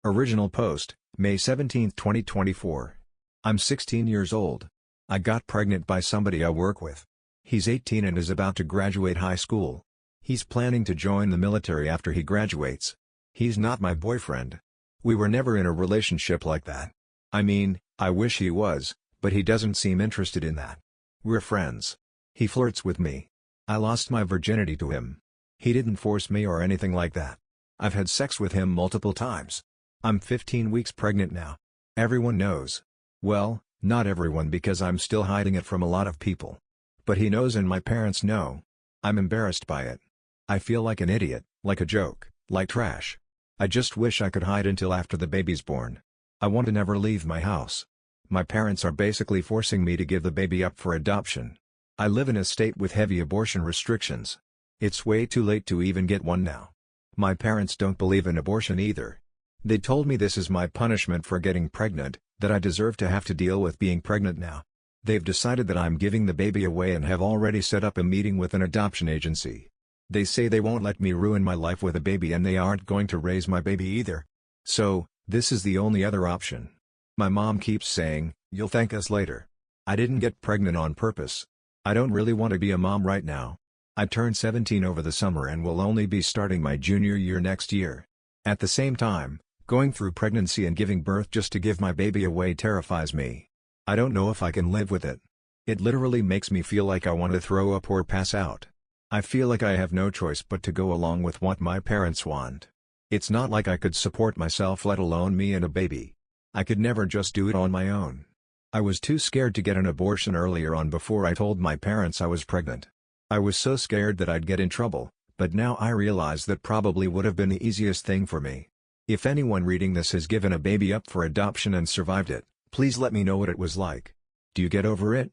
Original post, May 17, 2024. I'm 16 years old. I got pregnant by somebody I work with. He's 18 and is about to graduate high school. He's planning to join the military after he graduates. He's not my boyfriend. We were never in a relationship like that. I mean, I wish he was, but he doesn't seem interested in that. We're friends. He flirts with me. I lost my virginity to him. He didn't force me or anything like that. I've had sex with him multiple times. I'm 15 weeks pregnant now. Everyone knows. Well, not everyone because I'm still hiding it from a lot of people. But he knows and my parents know. I'm embarrassed by it. I feel like an idiot, like a joke, like trash. I just wish I could hide until after the baby's born. I want to never leave my house. My parents are basically forcing me to give the baby up for adoption. I live in a state with heavy abortion restrictions. It's way too late to even get one now. My parents don't believe in abortion either. They told me this is my punishment for getting pregnant, that I deserve to have to deal with being pregnant now. They've decided that I'm giving the baby away and have already set up a meeting with an adoption agency. They say they won't let me ruin my life with a baby and they aren't going to raise my baby either. So, this is the only other option. My mom keeps saying, "You'll thank us later." I didn't get pregnant on purpose. I don't really want to be a mom right now. I turned 17 over the summer and will only be starting my junior year next year. At the same time, going through pregnancy and giving birth just to give my baby away terrifies me. I don't know if I can live with it. It literally makes me feel like I want to throw up or pass out. I feel like I have no choice but to go along with what my parents want. It's not like I could support myself, let alone me and a baby. I could never just do it on my own. I was too scared to get an abortion earlier on before I told my parents I was pregnant. I was so scared that I'd get in trouble, but now I realize that probably would have been the easiest thing for me. If anyone reading this has given a baby up for adoption and survived it, please let me know what it was like. Do you get over it?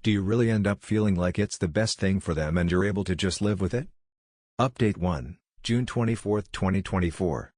Do you really end up feeling like it's the best thing for them and you're able to just live with it? Update 1, June 24, 2024.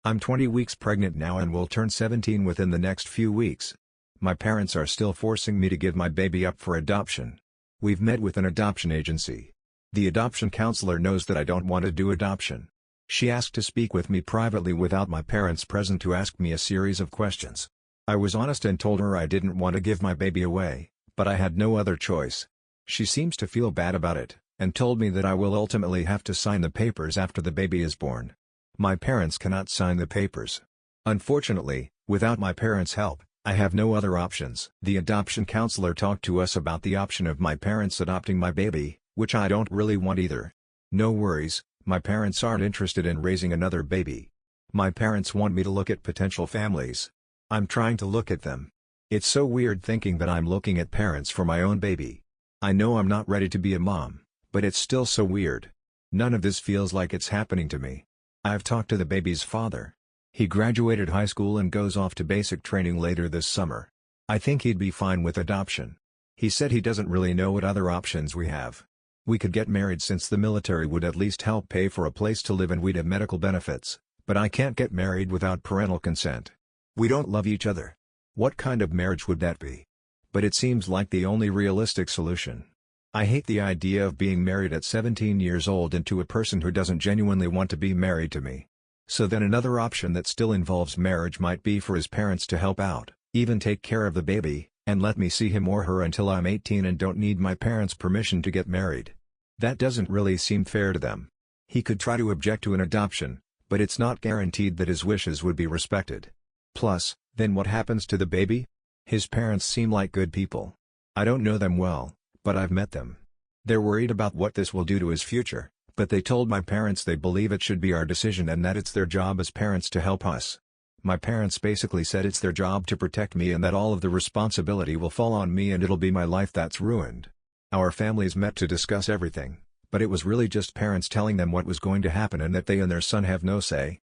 I'm 20 weeks pregnant now and will turn 17 within the next few weeks. My parents are still forcing me to give my baby up for adoption. We've met with an adoption agency. The adoption counselor knows that I don't want to do adoption. She asked to speak with me privately without my parents present to ask me a series of questions. I was honest and told her I didn't want to give my baby away, but I had no other choice. She seems to feel bad about it, and told me that I will ultimately have to sign the papers after the baby is born. My parents cannot sign the papers. Unfortunately, without my parents' help, I have no other options. The adoption counselor talked to us about the option of my parents adopting my baby, which I don't really want either. No worries, my parents aren't interested in raising another baby. My parents want me to look at potential families. I'm trying to look at them. It's so weird thinking that I'm looking at parents for my own baby. I know I'm not ready to be a mom, but it's still so weird. None of this feels like it's happening to me. I've talked to the baby's father. He graduated high school and goes off to basic training later this summer. I think he'd be fine with adoption. He said he doesn't really know what other options we have. We could get married since the military would at least help pay for a place to live and we'd have medical benefits, but I can't get married without parental consent. We don't love each other. What kind of marriage would that be? But it seems like the only realistic solution. I hate the idea of being married at 17 years old and to a person who doesn't genuinely want to be married to me. So then another option that still involves marriage might be for his parents to help out, even take care of the baby, and let me see him or her until I'm 18 and don't need my parents' permission to get married. That doesn't really seem fair to them. He could try to object to an adoption, but it's not guaranteed that his wishes would be respected. Plus, then what happens to the baby? His parents seem like good people. I don't know them well, but I've met them. They're worried about what this will do to his future, but they told my parents they believe it should be our decision and that it's their job as parents to help us. My parents basically said it's their job to protect me and that all of the responsibility will fall on me and it'll be my life that's ruined. Our families met to discuss everything, but it was really just parents telling them what was going to happen and that they and their son have no say.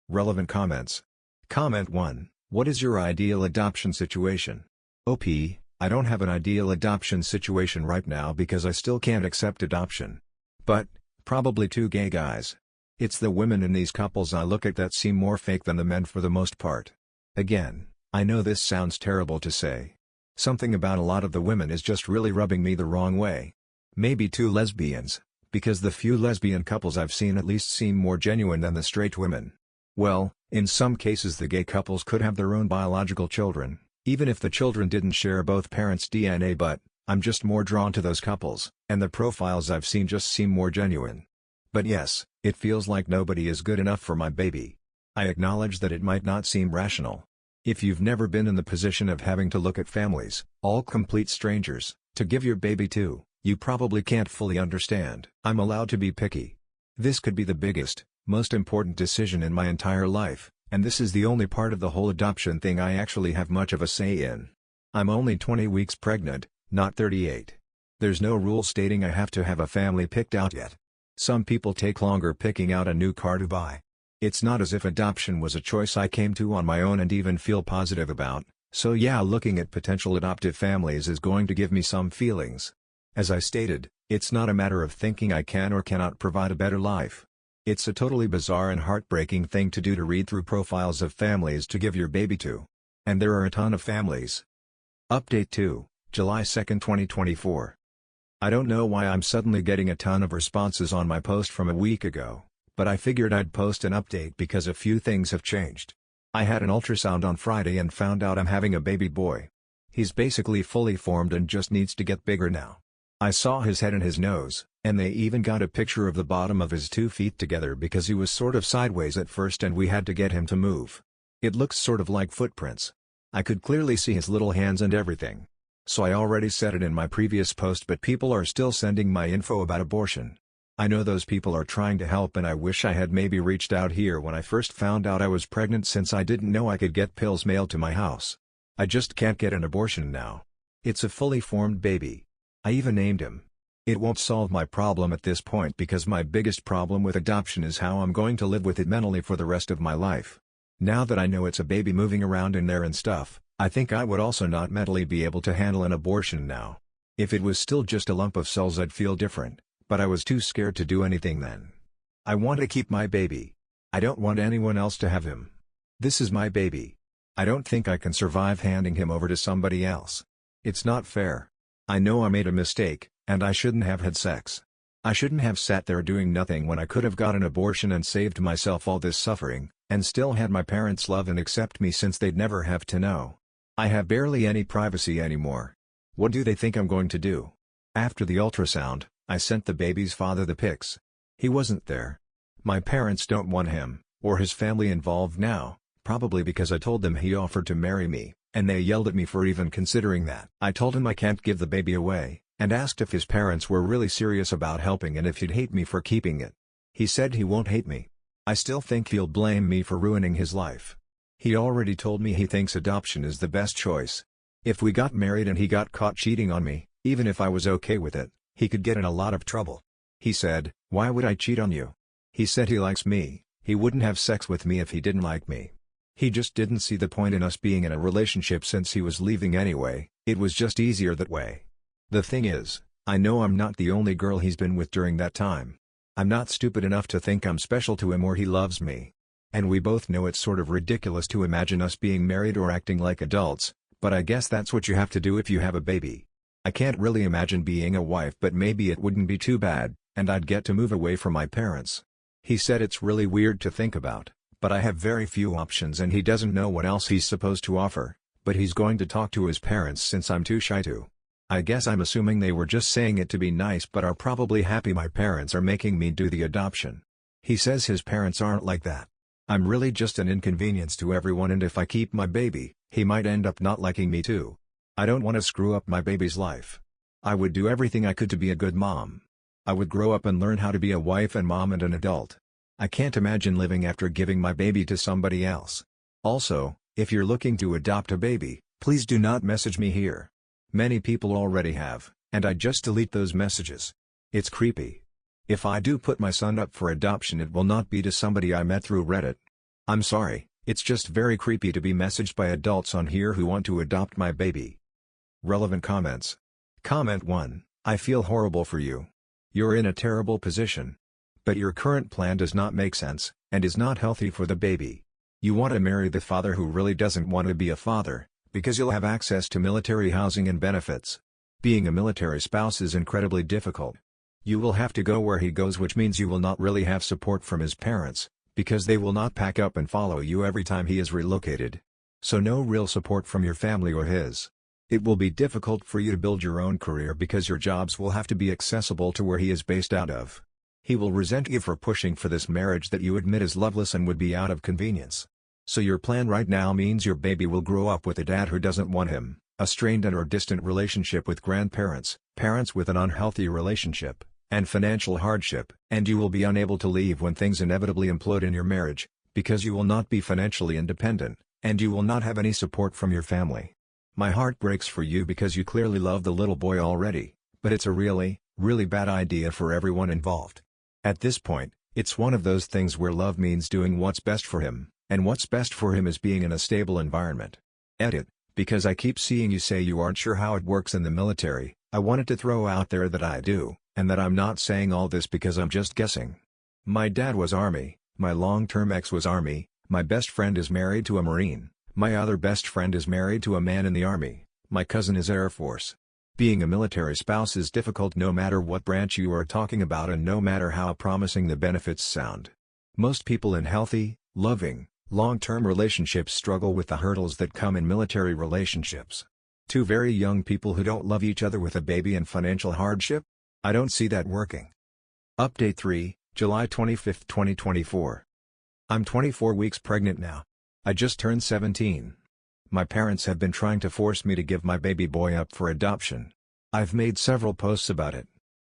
Relevant comments. Comment 1. What is your ideal adoption situation? OP, I don't have an ideal adoption situation right now because I still can't accept adoption. But, probably two gay guys. It's the women in these couples I look at that seem more fake than the men for the most part. Again, I know this sounds terrible to say. Something about a lot of the women is just really rubbing me the wrong way. Maybe two lesbians, because the few lesbian couples I've seen at least seem more genuine than the straight women. Well, In some cases the gay couples could have their own biological children, even if the children didn't share both parents' DNA, but I'm just more drawn to those couples, and the profiles I've seen just seem more genuine. But yes, it feels like nobody is good enough for my baby. I acknowledge that it might not seem rational. If you've never been in the position of having to look at families, all complete strangers, to give your baby to, you probably can't fully understand. I'm allowed to be picky. This could be the biggest, most important decision in my entire life, and this is the only part of the whole adoption thing I actually have much of a say in. I'm only 20 weeks pregnant, not 38. There's no rule stating I have to have a family picked out yet. Some people take longer picking out a new car to buy. It's not as if adoption was a choice I came to on my own and even feel positive about, so yeah, looking at potential adoptive families is going to give me some feelings. As I stated, it's not a matter of thinking I can or cannot provide a better life. It's a totally bizarre and heartbreaking thing to do, to read through profiles of families to give your baby to. And there are a ton of families. Update 2, July 2, 2024. I don't know why I'm suddenly getting a ton of responses on my post from a week ago, but I figured I'd post an update because a few things have changed. I had an ultrasound on Friday and found out I'm having a baby boy. He's basically fully formed and just needs to get bigger now. I saw his head and his nose, and they even got a picture of the bottom of his 2 feet together because he was sort of sideways at first and we had to get him to move. It looks sort of like footprints. I could clearly see his little hands and everything. So I already said it in my previous post, but people are still sending my info about abortion. I know those people are trying to help, and I wish I had maybe reached out here when I first found out I was pregnant, since I didn't know I could get pills mailed to my house. I just can't get an abortion now. It's a fully formed baby. I even named him. It won't solve my problem at this point because my biggest problem with adoption is how I'm going to live with it mentally for the rest of my life. Now that I know it's a baby moving around in there and stuff, I think I would also not mentally be able to handle an abortion now. If it was still just a lump of cells, I'd feel different, but I was too scared to do anything then. I want to keep my baby. I don't want anyone else to have him. This is my baby. I don't think I can survive handing him over to somebody else. It's not fair. I know I made a mistake, and I shouldn't have had sex. I shouldn't have sat there doing nothing when I could have got an abortion and saved myself all this suffering, and still had my parents love and accept me, since they'd never have to know. I have barely any privacy anymore. What do they think I'm going to do? After the ultrasound, I sent the baby's father the pics. He wasn't there. My parents don't want him, or his family, involved now, probably because I told them he offered to marry me, and they yelled at me for even considering that. I told him I can't give the baby away, and asked if his parents were really serious about helping and if he'd hate me for keeping it. He said he won't hate me. I still think he'll blame me for ruining his life. He already told me he thinks adoption is the best choice. If we got married and he got caught cheating on me, even if I was okay with it, he could get in a lot of trouble. He said, "Why would I cheat on you?" He said he likes me, he wouldn't have sex with me if he didn't like me. He just didn't see the point in us being in a relationship since he was leaving anyway, it was just easier that way. The thing is, I know I'm not the only girl he's been with during that time. I'm not stupid enough to think I'm special to him or he loves me. And we both know it's sort of ridiculous to imagine us being married or acting like adults, but I guess that's what you have to do if you have a baby. I can't really imagine being a wife, but maybe it wouldn't be too bad, and I'd get to move away from my parents. He said it's really weird to think about, but I have very few options and he doesn't know what else he's supposed to offer, but he's going to talk to his parents since I'm too shy to. I guess I'm assuming they were just saying it to be nice but are probably happy my parents are making me do the adoption. He says his parents aren't like that. I'm really just an inconvenience to everyone, and if I keep my baby, he might end up not liking me too. I don't want to screw up my baby's life. I would do everything I could to be a good mom. I would grow up and learn how to be a wife and mom and an adult. I can't imagine living after giving my baby to somebody else. Also, if you're looking to adopt a baby, please do not message me here. Many people already have, and I just delete those messages. It's creepy. If I do put my son up for adoption, it will not be to somebody I met through Reddit. I'm sorry, it's just very creepy to be messaged by adults on here who want to adopt my baby. Relevant comments. Comment 1, I feel horrible for you. You're in a terrible position. But your current plan does not make sense, and is not healthy for the baby. You want to marry the father who really doesn't want to be a father, because you'll have access to military housing and benefits. Being a military spouse is incredibly difficult. You will have to go where he goes, which means you will not really have support from his parents, because they will not pack up and follow you every time he is relocated. So no real support from your family or his. It will be difficult for you to build your own career because your jobs will have to be accessible to where he is based out of. He will resent you for pushing for this marriage that you admit is loveless and would be out of convenience. So your plan right now means your baby will grow up with a dad who doesn't want him, a strained and/or distant relationship with grandparents, parents with an unhealthy relationship, and financial hardship. And you will be unable to leave when things inevitably implode in your marriage, because you will not be financially independent, and you will not have any support from your family. My heart breaks for you because you clearly love the little boy already, but it's a really, really bad idea for everyone involved. At this point, it's one of those things where love means doing what's best for him, and what's best for him is being in a stable environment. Edit, because I keep seeing you say you aren't sure how it works in the military, I wanted to throw out there that I do, and that I'm not saying all this because I'm just guessing. My dad was Army, my long-term ex was Army, my best friend is married to a Marine, my other best friend is married to a man in the Army, my cousin is Air Force. Being a military spouse is difficult no matter what branch you are talking about and no matter how promising the benefits sound. Most people in healthy, loving, long-term relationships struggle with the hurdles that come in military relationships. Two very young people who don't love each other with a baby and financial hardship? I don't see that working. Update 3, July 25, 2024. I'm 24 weeks pregnant now. I just turned 17. My parents have been trying to force me to give my baby boy up for adoption. I've made several posts about it.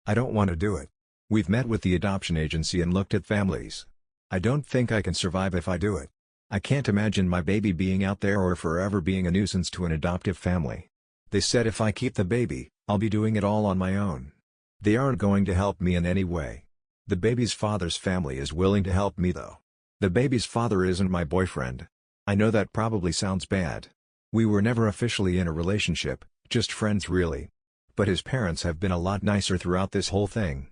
I don't want to do it. We've met with the adoption agency and looked at families. I don't think I can survive if I do it. I can't imagine my baby being out there or forever being a nuisance to an adoptive family. They said if I keep the baby, I'll be doing it all on my own. They aren't going to help me in any way. The baby's father's family is willing to help me though. The baby's father isn't my boyfriend. I know that probably sounds bad. We were never officially in a relationship, just friends really. But his parents have been a lot nicer throughout this whole thing.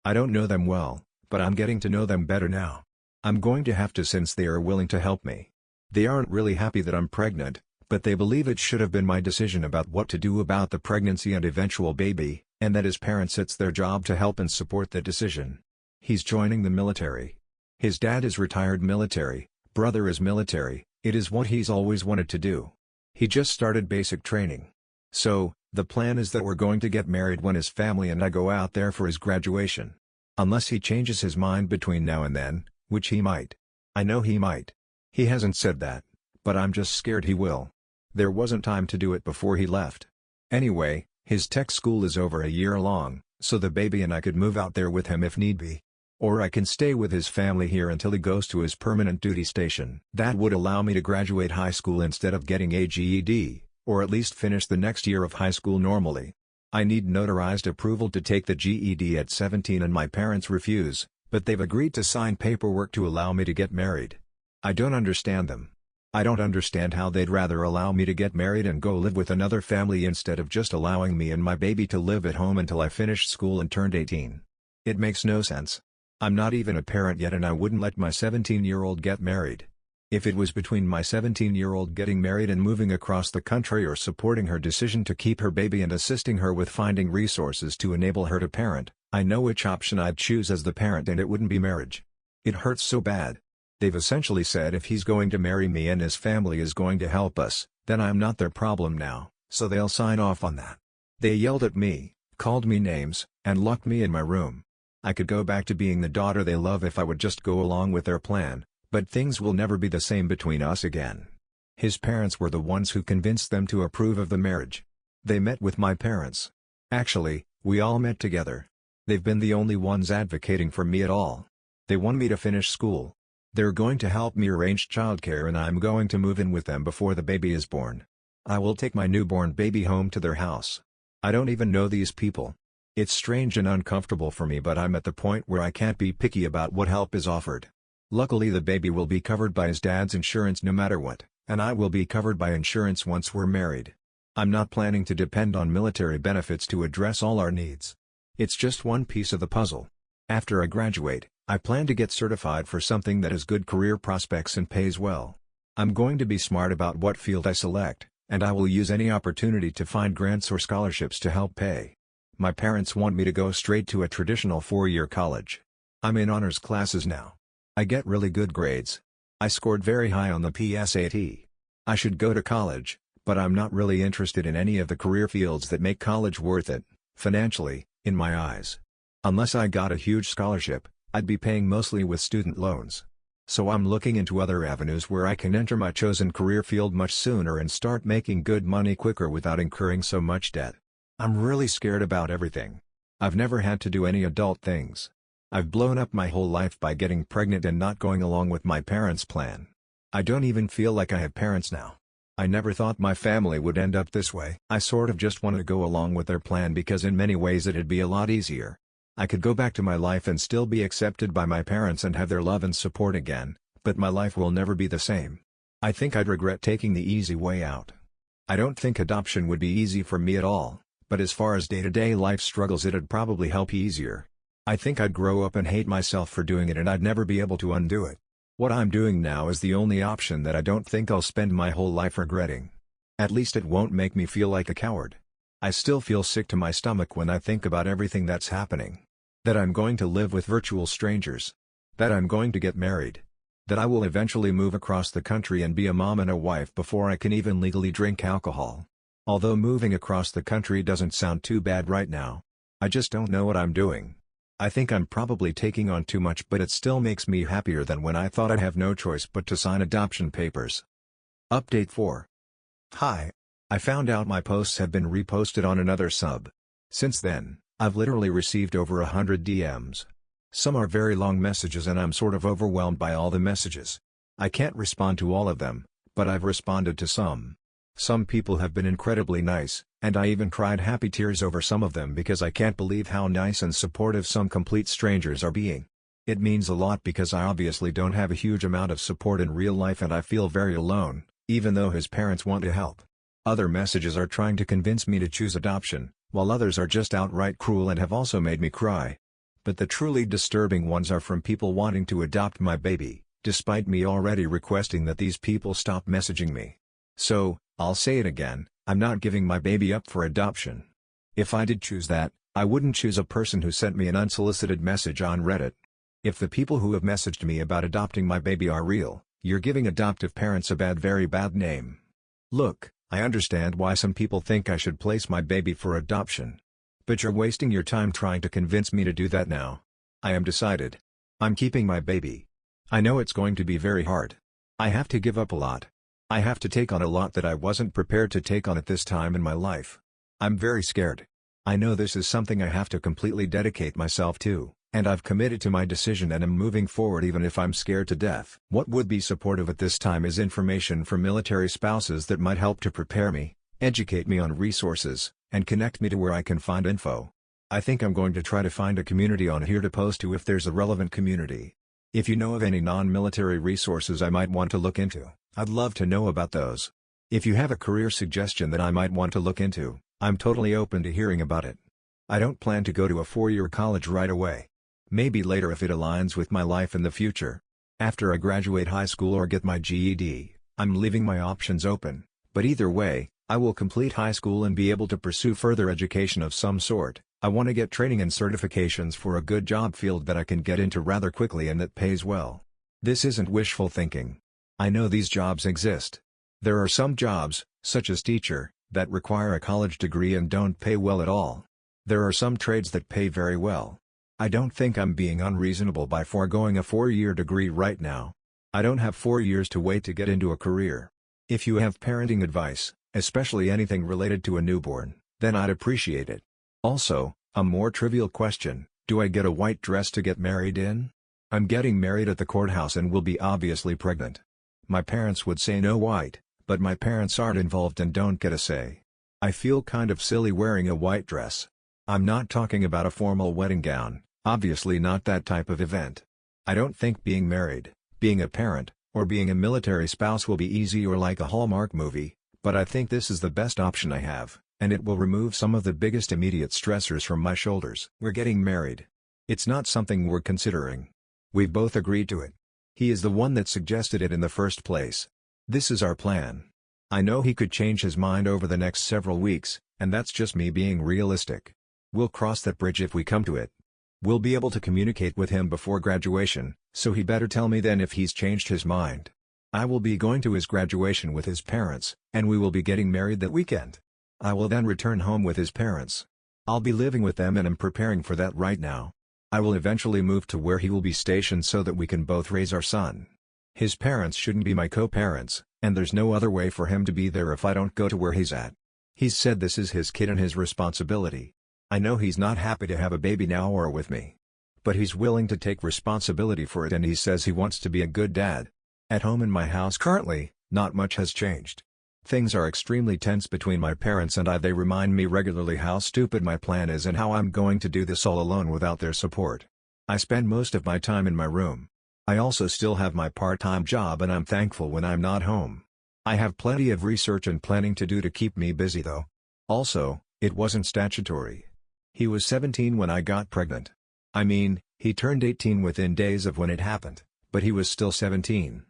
I don't know them well, but I'm getting to know them better now. I'm going to have to since they are willing to help me. They aren't really happy that I'm pregnant, but they believe it should have been my decision about what to do about the pregnancy and eventual baby, and that as parents it's their job to help and support the decision. He's joining the military. His dad is retired military, brother is military, it is what he's always wanted to do. He just started basic training. So, the plan is that we're going to get married when his family and I go out there for his graduation. Unless he changes his mind between now and then, which he might. I know he might. He hasn't said that, but I'm just scared he will. There wasn't time to do it before he left. Anyway, his tech school is over a year long, so the baby and I could move out there with him if need be. Or I can stay with his family here until he goes to his permanent duty station. That would allow me to graduate high school instead of getting a GED, or at least finish the next year of high school normally. I need notarized approval to take the GED at 17 and my parents refuse, but they've agreed to sign paperwork to allow me to get married. I don't understand them. I don't understand how they'd rather allow me to get married and go live with another family instead of just allowing me and my baby to live at home until I finished school and turned 18. It makes no sense. I'm not even a parent yet and I wouldn't let my 17-year-old get married. If it was between my 17-year-old getting married and moving across the country or supporting her decision to keep her baby and assisting her with finding resources to enable her to parent, I know which option I'd choose as the parent and it wouldn't be marriage. It hurts so bad. They've essentially said if he's going to marry me and his family is going to help us, then I'm not their problem now, so they'll sign off on that. They yelled at me, called me names, and locked me in my room. I could go back to being the daughter they love if I would just go along with their plan, but things will never be the same between us again. His parents were the ones who convinced them to approve of the marriage. They met with my parents. Actually, we all met together. They've been the only ones advocating for me at all. They want me to finish school. They're going to help me arrange childcare and I'm going to move in with them before the baby is born. I will take my newborn baby home to their house. I don't even know these people. It's strange and uncomfortable for me, but I'm at the point where I can't be picky about what help is offered. Luckily the baby will be covered by his dad's insurance no matter what, and I will be covered by insurance once we're married. I'm not planning to depend on military benefits to address all our needs. It's just one piece of the puzzle. After I graduate, I plan to get certified for something that has good career prospects and pays well. I'm going to be smart about what field I select, and I will use any opportunity to find grants or scholarships to help pay. My parents want me to go straight to a traditional 4-year college. I'm in honors classes now. I get really good grades. I scored very high on the PSAT. I should go to college, but I'm not really interested in any of the career fields that make college worth it, financially, in my eyes. Unless I got a huge scholarship, I'd be paying mostly with student loans. So I'm looking into other avenues where I can enter my chosen career field much sooner and start making good money quicker without incurring so much debt. I'm really scared about everything. I've never had to do any adult things. I've blown up my whole life by getting pregnant and not going along with my parents' plan. I don't even feel like I have parents now. I never thought my family would end up this way. I sort of just want to go along with their plan because in many ways it'd be a lot easier. I could go back to my life and still be accepted by my parents and have their love and support again, but my life will never be the same. I think I'd regret taking the easy way out. I don't think adoption would be easy for me at all, but as far as day-to-day life struggles it'd probably help easier. I think I'd grow up and hate myself for doing it and I'd never be able to undo it. What I'm doing now is the only option that I don't think I'll spend my whole life regretting. At least it won't make me feel like a coward. I still feel sick to my stomach when I think about everything that's happening. That I'm going to live with virtual strangers. That I'm going to get married. That I will eventually move across the country and be a mom and a wife before I can even legally drink alcohol. Although moving across the country doesn't sound too bad right now. I just don't know what I'm doing. I think I'm probably taking on too much, but it still makes me happier than when I thought I'd have no choice but to sign adoption papers. Update 4. Hi. I found out my posts have been reposted on another sub. Since then, I've literally received over 100 DMs. Some are very long messages and I'm sort of overwhelmed by all the messages. I can't respond to all of them, but I've responded to some. Some people have been incredibly nice, and I even cried happy tears over some of them because I can't believe how nice and supportive some complete strangers are being. It means a lot because I obviously don't have a huge amount of support in real life and I feel very alone, even though his parents want to help. Other messages are trying to convince me to choose adoption, while others are just outright cruel and have also made me cry. But the truly disturbing ones are from people wanting to adopt my baby, despite me already requesting that these people stop messaging me. So, I'll say it again, I'm not giving my baby up for adoption. If I did choose that, I wouldn't choose a person who sent me an unsolicited message on Reddit. If the people who have messaged me about adopting my baby are real, you're giving adoptive parents a very bad name. Look, I understand why some people think I should place my baby for adoption. But you're wasting your time trying to convince me to do that now. I am decided. I'm keeping my baby. I know it's going to be very hard. I have to give up a lot. I have to take on a lot that I wasn't prepared to take on at this time in my life. I'm very scared. I know this is something I have to completely dedicate myself to, and I've committed to my decision and am moving forward even if I'm scared to death. What would be supportive at this time is information from military spouses that might help to prepare me, educate me on resources, and connect me to where I can find info. I think I'm going to try to find a community on here to post to if there's a relevant community. If you know of any non-military resources I might want to look into, I'd love to know about those. If you have a career suggestion that I might want to look into, I'm totally open to hearing about it. I don't plan to go to a 4-year college right away. Maybe later if it aligns with my life in the future. After I graduate high school or get my GED, I'm leaving my options open, but either way, I will complete high school and be able to pursue further education of some sort. I want to get training and certifications for a good job field that I can get into rather quickly and that pays well. This isn't wishful thinking. I know these jobs exist. There are some jobs, such as teacher, that require a college degree and don't pay well at all. There are some trades that pay very well. I don't think I'm being unreasonable by foregoing a 4-year degree right now. I don't have 4 years to wait to get into a career. If you have parenting advice, especially anything related to a newborn, then I'd appreciate it. Also, a more trivial question, do I get a white dress to get married in? I'm getting married at the courthouse and will be obviously pregnant. My parents would say no white, but my parents aren't involved and don't get a say. I feel kind of silly wearing a white dress. I'm not talking about a formal wedding gown, obviously not that type of event. I don't think being married, being a parent, or being a military spouse will be easy or like a Hallmark movie, but I think this is the best option I have, and it will remove some of the biggest immediate stressors from my shoulders. We're getting married. It's not something we're considering. We've both agreed to it. He is the one that suggested it in the first place. This is our plan. I know he could change his mind over the next several weeks, and that's just me being realistic. We'll cross that bridge if we come to it. We'll be able to communicate with him before graduation, so he better tell me then if he's changed his mind. I will be going to his graduation with his parents, and we will be getting married that weekend. I will then return home with his parents. I'll be living with them and am preparing for that right now. I will eventually move to where he will be stationed so that we can both raise our son. His parents shouldn't be my co-parents, and there's no other way for him to be there if I don't go to where he's at. He's said this is his kid and his responsibility. I know he's not happy to have a baby now or with me. But he's willing to take responsibility for it, and he says he wants to be a good dad. At home in my house currently, not much has changed. Things are extremely tense between my parents and I. They remind me regularly how stupid my plan is and how I'm going to do this all alone without their support. I spend most of my time in my room. I also still have my part-time job and I'm thankful when I'm not home. I have plenty of research and planning to do to keep me busy though. Also, it wasn't statutory. He was 17 when I got pregnant. I mean, he turned 18 within days of when it happened, but he was still 17.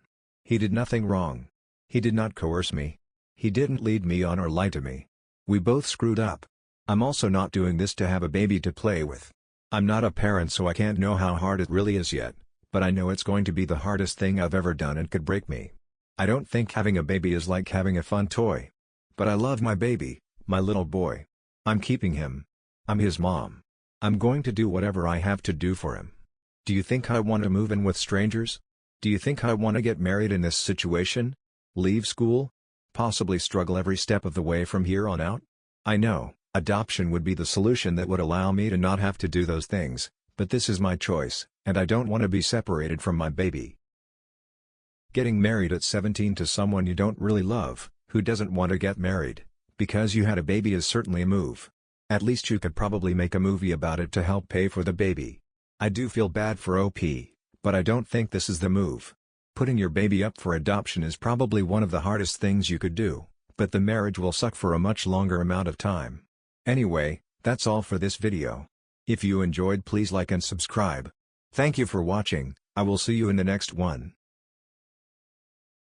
He did nothing wrong. He did not coerce me. He didn't lead me on or lie to me. We both screwed up. I'm also not doing this to have a baby to play with. I'm not a parent so I can't know how hard it really is yet, but I know it's going to be the hardest thing I've ever done and could break me. I don't think having a baby is like having a fun toy. But I love my baby, my little boy. I'm keeping him. I'm his mom. I'm going to do whatever I have to do for him. Do you think I want to move in with strangers? Do you think I want to get married in this situation? Leave school? Possibly struggle every step of the way from here on out? I know, adoption would be the solution that would allow me to not have to do those things, but this is my choice, and I don't want to be separated from my baby. Getting married at 17 to someone you don't really love, who doesn't want to get married, because you had a baby is certainly a move. At least you could probably make a movie about it to help pay for the baby. I do feel bad for OP, but I don't think this is the move. Putting your baby up for adoption is probably one of the hardest things you could do, but the marriage will suck for a much longer amount of time. Anyway, that's all for this video. If you enjoyed, please like and subscribe. Thank you for watching. I will see you in the next one.